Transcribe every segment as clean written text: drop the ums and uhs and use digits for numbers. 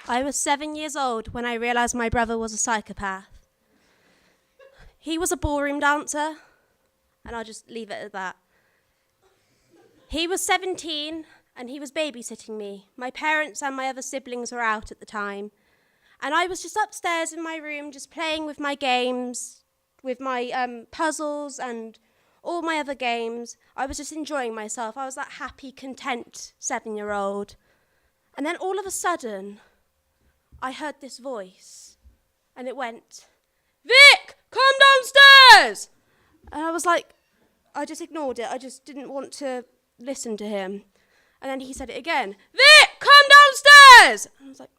I was 7 years old when I realised my brother was a psychopath. He was a ballroom dancer, and I'll just leave it at that. He was 17, and he was babysitting me. My parents and my other siblings were out at the time. And I was just upstairs in my room, just playing with my games, with my puzzles and all my other games. I was just enjoying myself. I was that happy, content 7-year-old. And then all of a sudden, I heard this voice, and it went, "Vic, come downstairs!" And I was like, I just ignored it. I just didn't want to listen to him. And then he said it again, "Vic, come downstairs!" And I was like,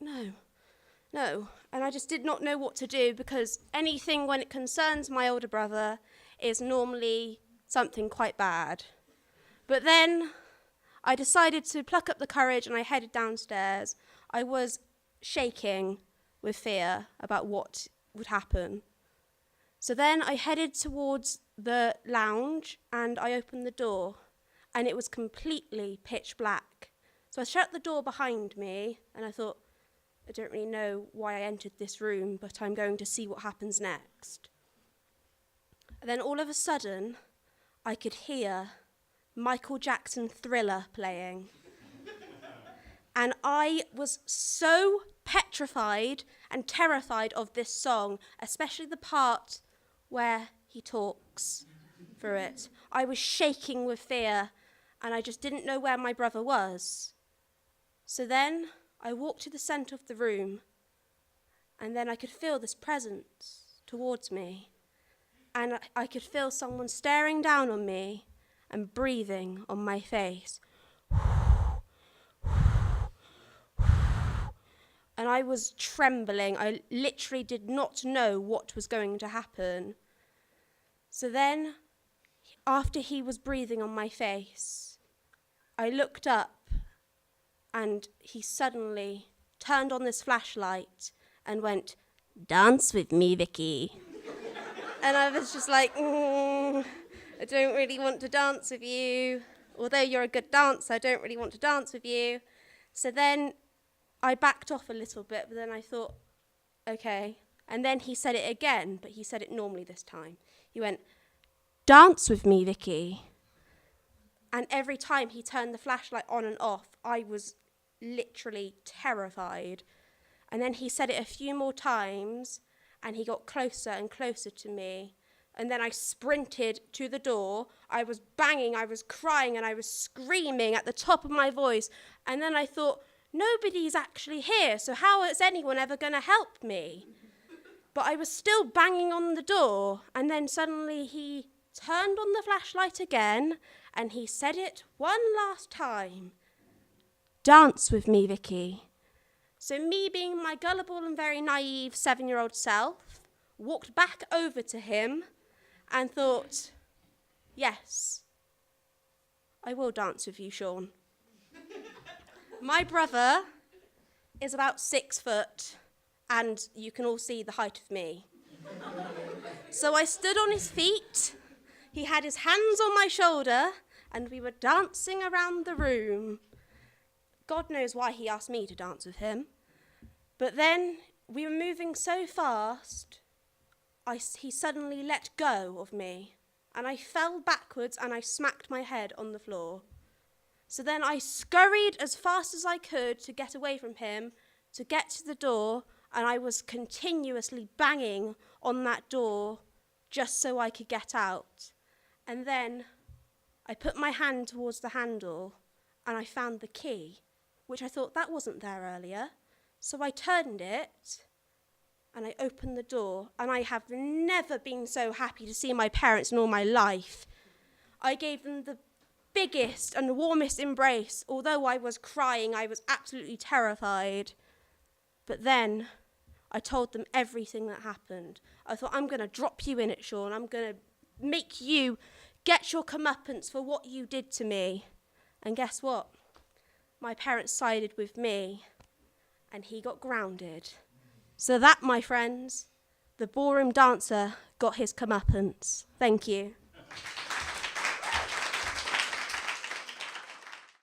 no. And I just did not know what to do, because anything when it concerns my older brother is normally something quite bad. But then I decided to pluck up the courage, and I headed downstairs. I was shaking with fear about what would happen. So then I headed towards the lounge, and I opened the door, and it was completely pitch black. So I shut the door behind me, and I thought, I don't really know why I entered this room, but I'm going to see what happens next. And then all of a sudden, I could hear Michael Jackson Thriller playing. And I was so petrified and terrified of this song, especially the part where he talks through it. I was shaking with fear, and I just didn't know where my brother was. So then I walked to the centre of the room, and then I could feel this presence towards me. And I could feel someone staring down on me and breathing on my face. And I was trembling. I literally did not know what was going to happen. So then, after he was breathing on my face, I looked up, and he suddenly turned on this flashlight and went, "Dance with me, Vicky." And I was just like, I don't really want to dance with you. Although you're a good dancer, I don't really want to dance with you. So then I backed off a little bit, but then I thought, okay. And then he said it again, but he said it normally this time. He went, "Dance with me, Vicky." And every time he turned the flashlight on and off, I was literally terrified. And then he said it a few more times, and he got closer and closer to me. And then I sprinted to the door. I was banging, I was crying, and I was screaming at the top of my voice. And then I thought, nobody's actually here, so how is anyone ever going to help me? But I was still banging on the door, and then suddenly he turned on the flashlight again, and he said it one last time. "Dance with me, Vicky." So me, being my gullible and very naive 7-year-old self, walked back over to him and thought, yes, I will dance with you, Sean. My brother is about 6 foot, and you can all see the height of me. So I stood on his feet, he had his hands on my shoulder, and we were dancing around the room. God knows why he asked me to dance with him. But then we were moving so fast, he suddenly let go of me, and I fell backwards and I smacked my head on the floor. So then I scurried as fast as I could to get away from him, to get to the door, and I was continuously banging on that door just so I could get out. And then I put my hand towards the handle, and I found the key, which I thought that wasn't there earlier. So I turned it, and I opened the door, and I have never been so happy to see my parents in all my life. I gave them the biggest and warmest embrace. Although I was crying, I was absolutely terrified. But then I told them everything that happened. I thought, I'm going to drop you in it, Sean. I'm going to make you get your comeuppance for what you did to me. And guess what? My parents sided with me, and he got grounded. So that, my friends, the ballroom dancer got his comeuppance. Thank you.